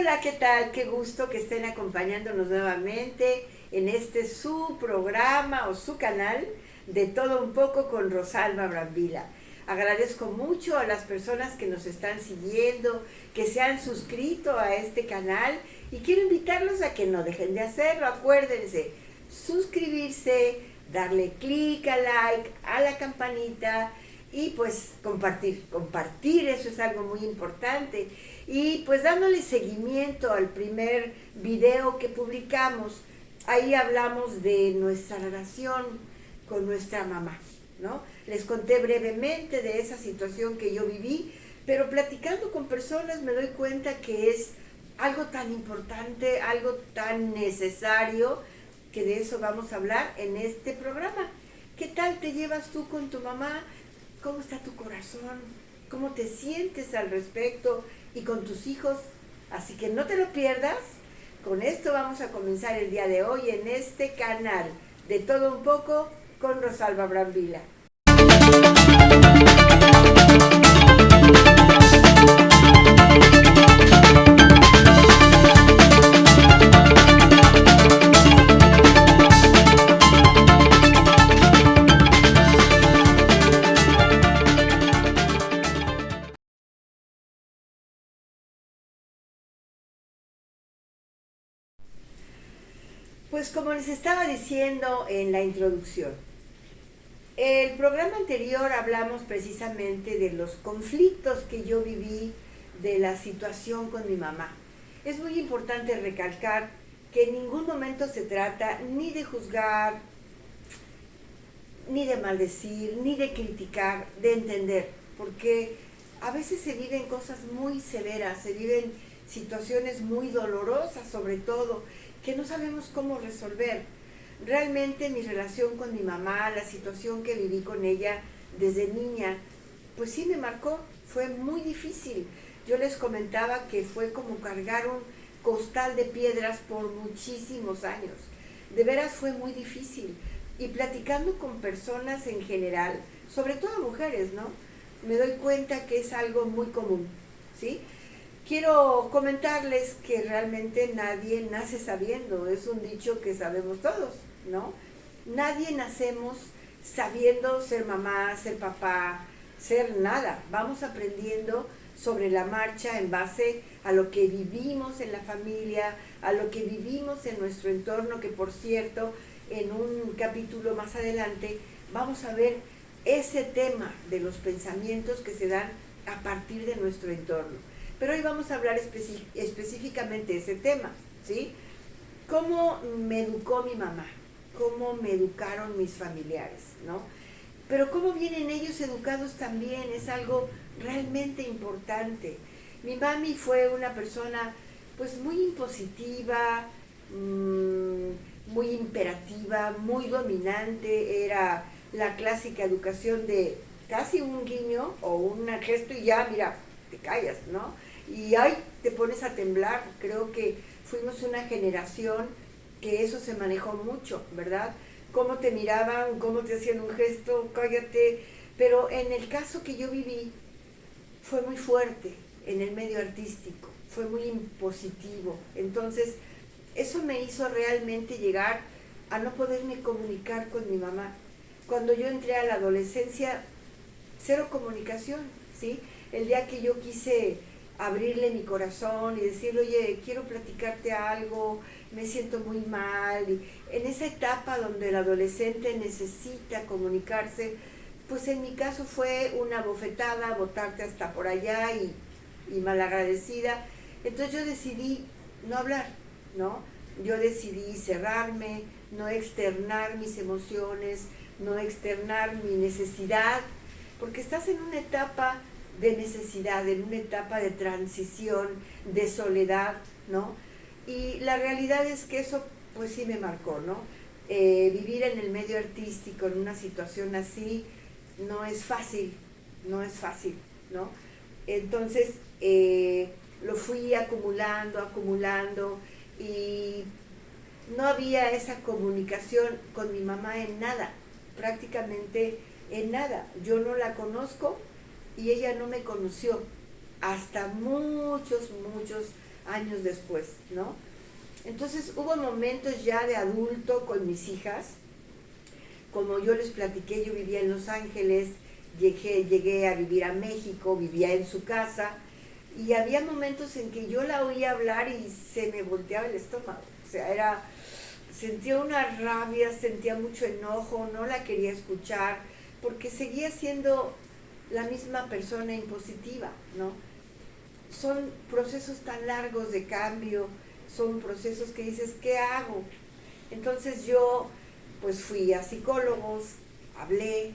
Hola, ¿qué tal? Qué gusto que estén acompañándonos nuevamente en este su programa o su canal de Todo un poco con Rosalba Brambila. Agradezco mucho a las personas que nos están siguiendo, que se han suscrito a este canal y quiero invitarlos a que no dejen de hacerlo. Acuérdense, suscribirse, darle clic a like, a la campanita y pues compartir, eso es algo muy importante. Y pues dándole seguimiento al primer video que publicamos, ahí hablamos de nuestra relación con nuestra mamá, ¿no? Les conté brevemente de esa situación que yo viví, pero platicando con personas me doy cuenta que es algo tan importante, algo tan necesario, que de eso vamos a hablar en este programa. ¿Qué tal te llevas tú con tu mamá? ¿Cómo está tu corazón? ¿Cómo te sientes al respecto? Y con tus hijos. Así que no te lo pierdas. Con esto vamos a comenzar el día de hoy en este canal de Todo un poco con Rosalba Brambila. Pues como les estaba diciendo en la introducción, el programa anterior hablamos precisamente de los conflictos que yo viví, de la situación con mi mamá. Es muy importante recalcar que en ningún momento se trata ni de juzgar, ni de maldecir, ni de criticar, de entender, porque a veces se viven cosas muy severas, se viven situaciones muy dolorosas sobre todo, que no sabemos cómo resolver. Realmente mi relación con mi mamá, la situación que viví con ella desde niña, pues sí me marcó, fue muy difícil. Yo les comentaba que fue como cargar un costal de piedras por muchísimos años. De veras fue muy difícil. Y platicando con personas en general, sobre todo mujeres, ¿no? Me doy cuenta que es algo muy común, ¿sí? Quiero comentarles que realmente nadie nace sabiendo, es un dicho que sabemos todos, ¿no? Nadie nacemos sabiendo ser mamá, ser papá, ser nada. Vamos aprendiendo sobre la marcha en base a lo que vivimos en la familia, a lo que vivimos en nuestro entorno, que por cierto, en un capítulo más adelante vamos a ver ese tema de los pensamientos que se dan a partir de nuestro entorno. Pero hoy vamos a hablar específicamente de ese tema, ¿sí? ¿Cómo me educó mi mamá? ¿Cómo me educaron mis familiares, no? Pero cómo vienen ellos educados también es algo realmente importante. Mi mami fue una persona pues muy impositiva, muy imperativa, muy dominante, era la clásica educación de casi un guiño o un gesto y ya, mira, te callas, ¿no? Y ahí te pones a temblar. Creo que fuimos una generación que eso se manejó mucho, ¿verdad? Cómo te miraban, cómo te hacían un gesto, cállate. Pero en el caso que yo viví, fue muy fuerte en el medio artístico, fue muy impositivo. Entonces, eso me hizo realmente llegar a no poderme comunicar con mi mamá. Cuando yo entré a la adolescencia, cero comunicación, ¿sí? El día que yo quise abrirle mi corazón y decirle, oye, quiero platicarte algo, me siento muy mal. Y en esa etapa donde el adolescente necesita comunicarse, pues en mi caso fue una bofetada, botarte hasta por allá y malagradecida. Entonces yo decidí no hablar, ¿no? Yo decidí cerrarme, no externar mis emociones, no externar mi necesidad, porque estás en una etapa de necesidad, en una etapa de transición, de soledad, ¿no? Y la realidad es que eso pues sí me marcó, ¿no? Vivir en el medio artístico, en una situación así, no es fácil, no es fácil, ¿no? Entonces lo fui acumulando y no había esa comunicación con mi mamá en nada, prácticamente en nada. Yo no la conozco y ella no me conoció hasta muchos años después, ¿no? Entonces hubo momentos ya de adulto con mis hijas, como yo les platiqué, yo vivía en Los Ángeles, llegué a vivir a México, vivía en su casa, y había momentos en que yo la oía hablar y se me volteaba el estómago, o sea, sentía una rabia, sentía mucho enojo, no la quería escuchar, porque seguía siendo la misma persona impositiva, ¿no? Son procesos tan largos de cambio, son procesos que dices, ¿qué hago? Entonces yo pues fui a psicólogos, hablé,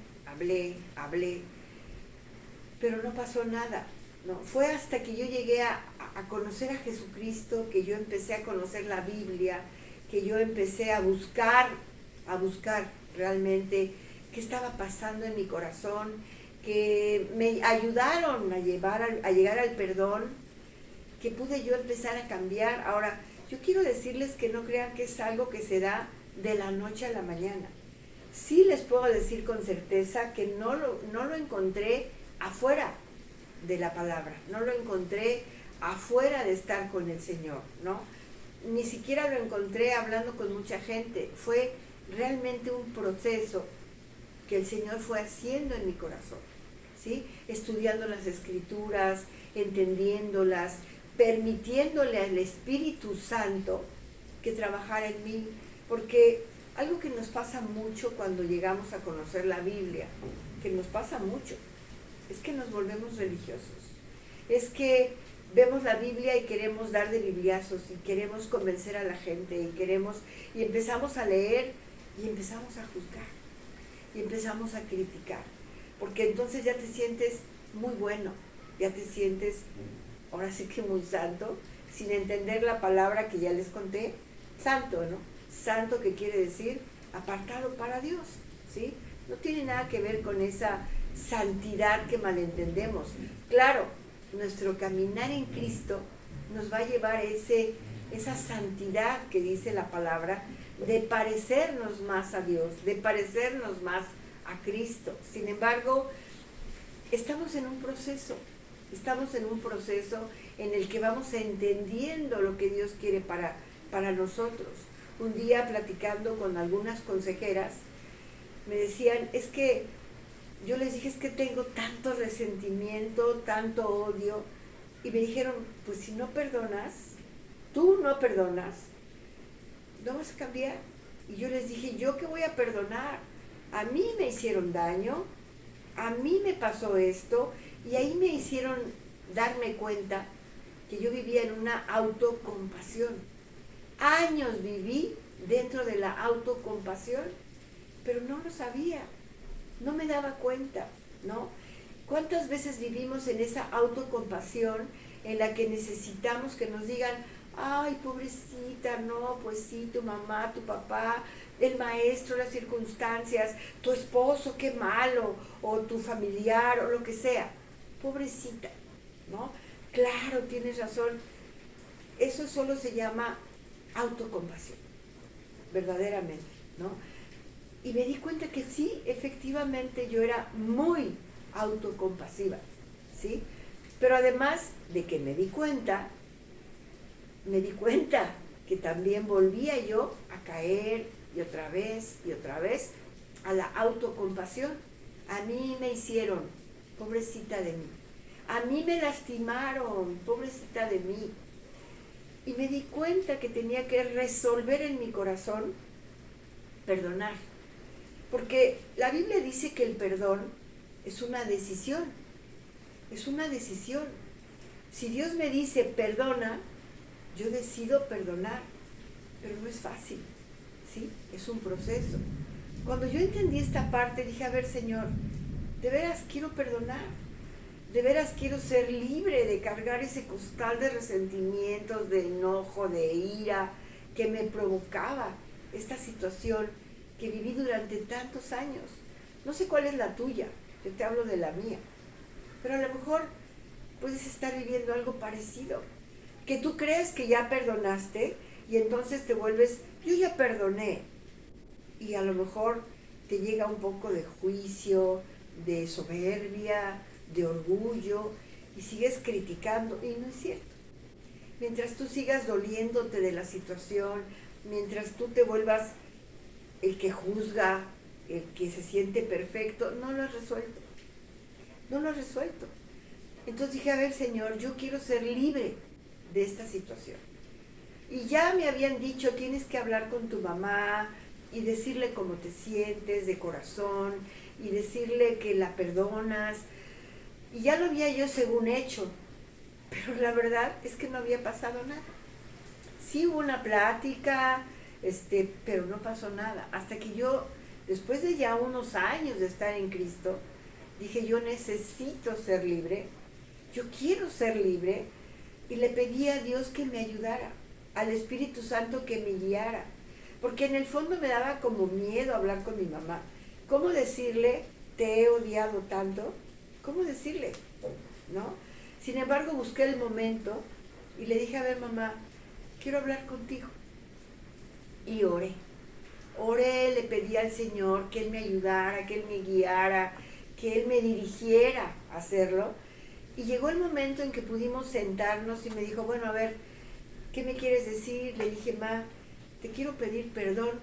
pero no pasó nada, ¿no? Fue hasta que yo llegué a conocer a Jesucristo, que yo empecé a conocer la Biblia, que yo empecé a buscar realmente qué estaba pasando en mi corazón, que me ayudaron a llegar al perdón, que pude yo empezar a cambiar. Ahora, yo quiero decirles que no crean que es algo que se da de la noche a la mañana. Sí les puedo decir con certeza que no lo encontré afuera de la palabra, no lo encontré afuera de estar con el Señor, ¿no? Ni siquiera lo encontré hablando con mucha gente. Fue realmente un proceso que el Señor fue haciendo en mi corazón, ¿sí? Estudiando las Escrituras, entendiéndolas, permitiéndole al Espíritu Santo que trabajara en mí, porque algo que nos pasa mucho cuando llegamos a conocer la Biblia, que nos pasa mucho, es que nos volvemos religiosos, es que vemos la Biblia y queremos dar de bibliazos y queremos convencer a la gente y empezamos a leer y empezamos a juzgar y empezamos a criticar, porque entonces ya te sientes muy bueno, ya te sientes ahora sí que muy santo, sin entender la palabra que ya les conté, santo, ¿no? Santo, que quiere decir apartado para Dios, ¿sí? No tiene nada que ver con esa santidad que malentendemos. Claro, nuestro caminar en Cristo nos va a llevar a esa santidad que dice la palabra, de parecernos más a Dios, de parecernos más a Cristo. Sin embargo, estamos en un proceso en el que vamos entendiendo lo que Dios quiere para nosotros. Un día, platicando con algunas consejeras, me decían, es que yo les dije, es que tengo tanto resentimiento, tanto odio, y me dijeron, pues si no perdonas, tú no perdonas, no vas a cambiar. Y yo les dije, ¿yo qué voy a perdonar? A mí me hicieron daño, a mí me pasó esto, y ahí me hicieron darme cuenta que yo vivía en una autocompasión. Años viví dentro de la autocompasión, pero no lo sabía, no me daba cuenta, ¿no? ¿Cuántas veces vivimos en esa autocompasión en la que necesitamos que nos digan, ay, pobrecita, no, pues sí, tu mamá, tu papá, el maestro, las circunstancias, tu esposo, qué malo, o tu familiar, o lo que sea, pobrecita, ¿no? Claro, tienes razón. Eso solo se llama autocompasión, verdaderamente, ¿no? Y me di cuenta que sí, efectivamente yo era muy autocompasiva, ¿sí? Pero además de que me di cuenta que también volvía yo a caer y otra vez a la autocompasión. A mí me hicieron, pobrecita de mí. A mí me lastimaron, pobrecita de mí. Y me di cuenta que tenía que resolver en mi corazón perdonar. Porque la Biblia dice que el perdón es una decisión. Es una decisión. Si Dios me dice perdona, yo decido perdonar. Pero no es fácil, ¿sí? Es un proceso. Cuando yo entendí esta parte, dije, a ver, Señor, de veras quiero perdonar. De veras quiero ser libre de cargar ese costal de resentimientos, de enojo, de ira que me provocaba esta situación que viví durante tantos años. No sé cuál es la tuya, yo te hablo de la mía, pero a lo mejor puedes estar viviendo algo parecido, que tú crees que ya perdonaste y entonces te vuelves, yo ya perdoné, y a lo mejor te llega un poco de juicio, de soberbia, de orgullo, y sigues criticando, y no es cierto. mientras tú sigas doliéndote de la situación, mientras tú te vuelvas el que juzga, el que se siente perfecto, no lo has resuelto. No lo has resuelto. Entonces dije, a ver, Señor, yo quiero ser libre de esta situación. Y ya me habían dicho, tienes que hablar con tu mamá y decirle cómo te sientes de corazón y decirle que la perdonas. Y ya lo había yo según hecho, pero la verdad es que no había pasado nada. Sí hubo una plática, pero no pasó nada. Hasta que yo, después de ya unos años de estar en Cristo, dije, yo necesito ser libre, yo quiero ser libre, y le pedí a Dios que me ayudara, al Espíritu Santo que me guiara, porque en el fondo me daba como miedo hablar con mi mamá. ¿Cómo decirle, te he odiado tanto? ¿Cómo decirle? ¿No? Sin embargo, busqué el momento y le dije, a ver, mamá, quiero hablar contigo. Y oré. Oré, le pedí al Señor que Él me ayudara, que Él me guiara, que Él me dirigiera a hacerlo. Y llegó el momento en que pudimos sentarnos y me dijo, bueno, a ver, ¿qué me quieres decir? Le dije, ma, te quiero pedir perdón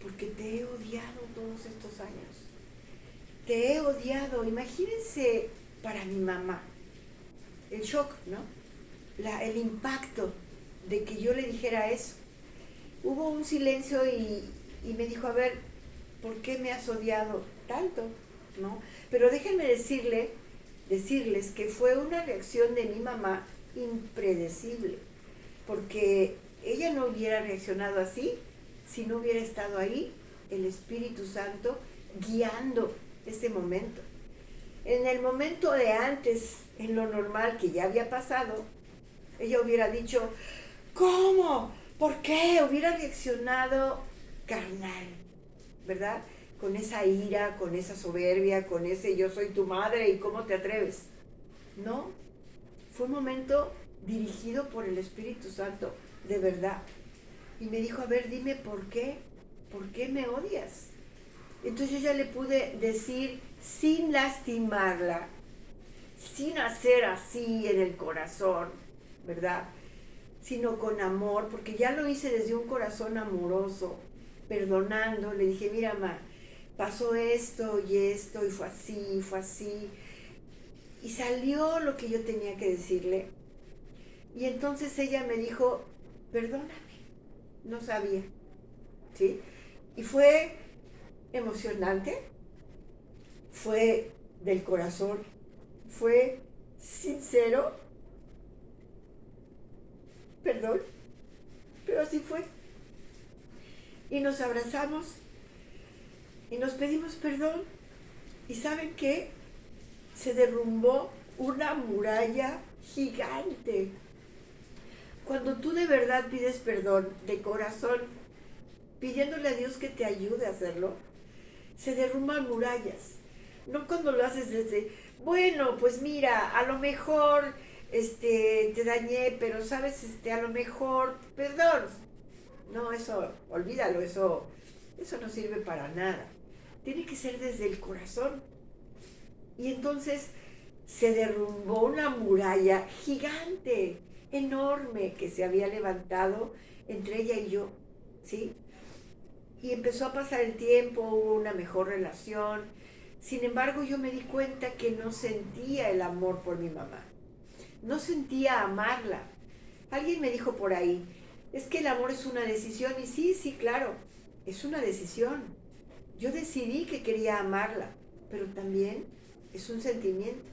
porque te he odiado todos estos años. Te he odiado. Imagínense para mi mamá el shock, ¿no? El impacto de que yo le dijera eso. Hubo un silencio y me dijo, a ver, ¿por qué me has odiado tanto? ¿No? Pero déjenme decirles que fue una reacción de mi mamá impredecible, porque ella no hubiera reaccionado así si no hubiera estado ahí el Espíritu Santo guiando ese momento. En el momento de antes, en lo normal que ya había pasado, ella hubiera dicho, ¿cómo? ¿Por qué? Hubiera reaccionado carnal, ¿verdad? Con esa ira, con esa soberbia, con ese yo soy tu madre y cómo te atreves. No, fue un momento dirigido por el Espíritu Santo, de verdad. Y me dijo, a ver, dime por qué me odias. Entonces yo ya le pude decir sin lastimarla, sin hacer así en el corazón, ¿verdad? Sino con amor, porque ya lo hice desde un corazón amoroso, perdonando. Le dije, mira, ma, pasó esto y fue así. Y salió lo que yo tenía que decirle. Y entonces ella me dijo, perdóname, no sabía, ¿sí? Y fue emocionante, fue del corazón, fue sincero, perdón, pero así fue. Y nos abrazamos y nos pedimos perdón. ¿Y saben qué? Se derrumbó una muralla gigante. Cuando tú de verdad pides perdón, de corazón, pidiéndole a Dios que te ayude a hacerlo, se derrumban murallas. No cuando lo haces desde, bueno, pues mira, a lo mejor te dañé, pero sabes, a lo mejor, perdón. No, eso, olvídalo, eso no sirve para nada. Tiene que ser desde el corazón. Y entonces se derrumbó una muralla gigante, enorme, que se había levantado entre ella y yo, ¿sí? Y empezó a pasar el tiempo, hubo una mejor relación. Sin embargo, yo me di cuenta que no sentía el amor por mi mamá. No sentía amarla. Alguien me dijo por ahí, es que el amor es una decisión. Y sí, claro, es una decisión. Yo decidí que quería amarla, pero también es un sentimiento.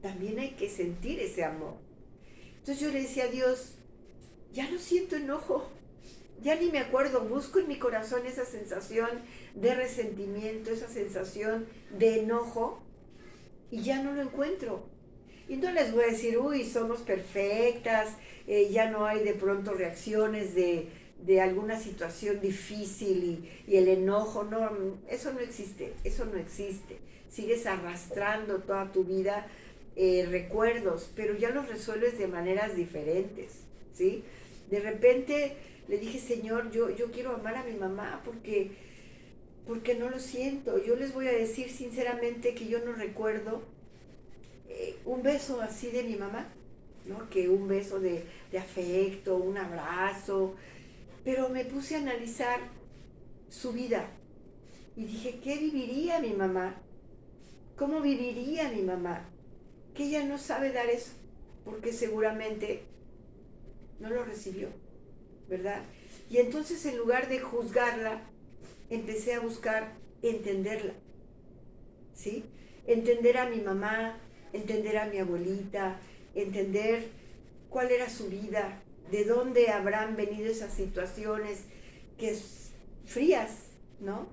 También hay que sentir ese amor. Entonces yo le decía a Dios, ya no siento enojo, ya ni me acuerdo, busco en mi corazón esa sensación de resentimiento, esa sensación de enojo, y ya no lo encuentro. Y no les voy a decir, uy, somos perfectas, ya no hay de pronto reacciones de alguna situación difícil y el enojo, no, eso no existe. Sigues arrastrando toda tu vida recuerdos, pero ya los resuelves de maneras diferentes, ¿sí? De repente le dije, Señor, yo quiero amar a mi mamá porque no lo siento. Yo les voy a decir sinceramente que yo no recuerdo un beso así de mi mamá. ¿no? Que un beso de afecto, un abrazo, pero me puse a analizar su vida y dije, ¿qué viviría mi mamá? ¿Cómo viviría mi mamá? Que ella no sabe dar eso, porque seguramente no lo recibió, ¿verdad? Y entonces en lugar de juzgarla, empecé a buscar entenderla, ¿sí? Entender a mi mamá, entender a mi abuelita, entender cuál era su vida, de dónde habrán venido esas situaciones que es frías, ¿no?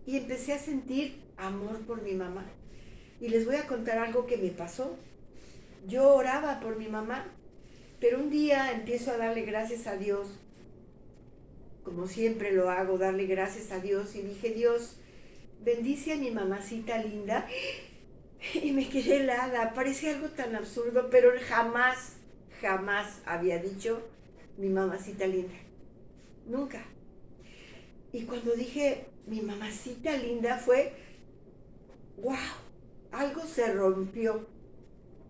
Y empecé a sentir amor por mi mamá. Y les voy a contar algo que me pasó. Yo oraba por mi mamá, pero un día empiezo a darle gracias a Dios, como siempre lo hago, darle gracias a Dios, y dije, Dios, bendice a mi mamacita linda. Y me quedé helada, parecía algo tan absurdo, pero jamás había dicho mi mamacita linda, nunca. Y cuando dije mi mamacita linda fue, wow, algo se rompió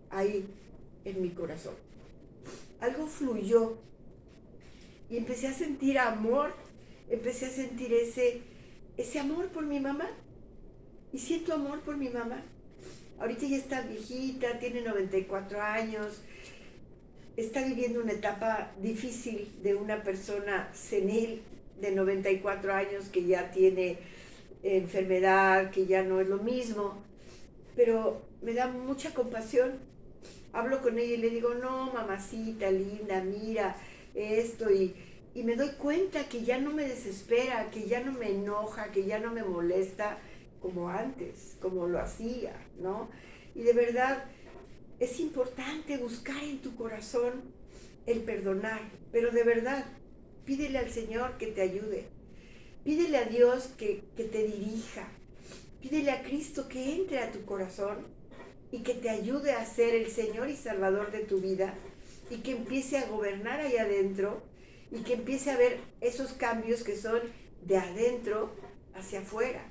ahí en mi corazón, algo fluyó y empecé a sentir amor, empecé a sentir ese amor por mi mamá, y siento amor por mi mamá. Ahorita ya está viejita, tiene 94 años, está viviendo una etapa difícil de una persona senil de 94 años que ya tiene enfermedad, que ya no es lo mismo, pero me da mucha compasión. Hablo con ella y le digo, no, mamacita linda, mira esto, y me doy cuenta que ya no me desespera, que ya no me enoja, que ya no me molesta como antes, como lo hacía, ¿no? Y de verdad es importante buscar en tu corazón el perdonar, pero de verdad, pídele al Señor que te ayude, pídele a Dios que te dirija, pídele a Cristo que entre a tu corazón y que te ayude a ser el Señor y Salvador de tu vida, y que empiece a gobernar ahí adentro, y que empiece a ver esos cambios que son de adentro hacia afuera.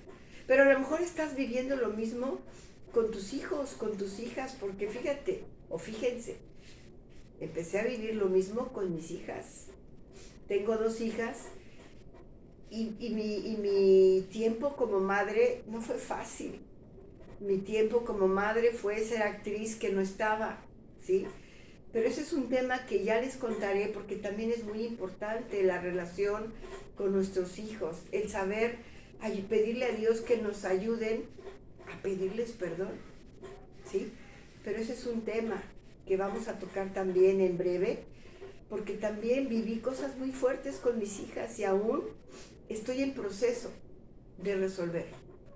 Pero a lo mejor estás viviendo lo mismo con tus hijos, con tus hijas, porque fíjate, o fíjense, empecé a vivir lo mismo con mis hijas. Tengo 2 hijas y mi tiempo como madre no fue fácil. Mi tiempo como madre fue ser actriz que no estaba, ¿sí? Pero ese es un tema que ya les contaré, porque también es muy importante la relación con nuestros hijos, el saber pedirle a Dios que nos ayuden a pedirles perdón, ¿sí? Pero ese es un tema que vamos a tocar también en breve, porque también viví cosas muy fuertes con mis hijas y aún estoy en proceso de resolver.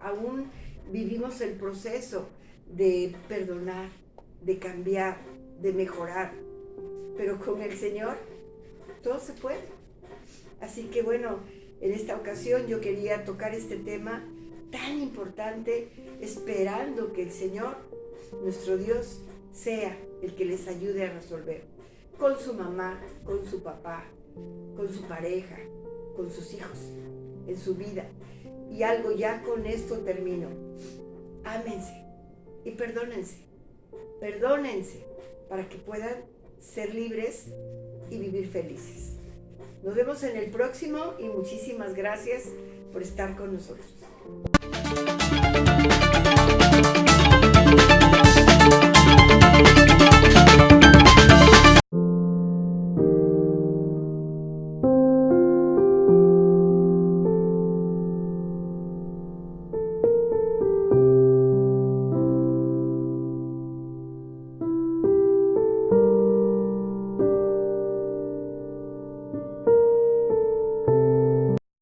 Aún vivimos el proceso de perdonar, de cambiar, de mejorar, pero con el Señor todo se puede. Así que bueno, en esta ocasión yo quería tocar este tema tan importante, esperando que el Señor, nuestro Dios, sea el que les ayude a resolver con su mamá, con su papá, con su pareja, con sus hijos, en su vida. Y algo, ya con esto termino. Ámense y perdónense. Perdónense para que puedan ser libres y vivir felices. Nos vemos en el próximo y muchísimas gracias por estar con nosotros.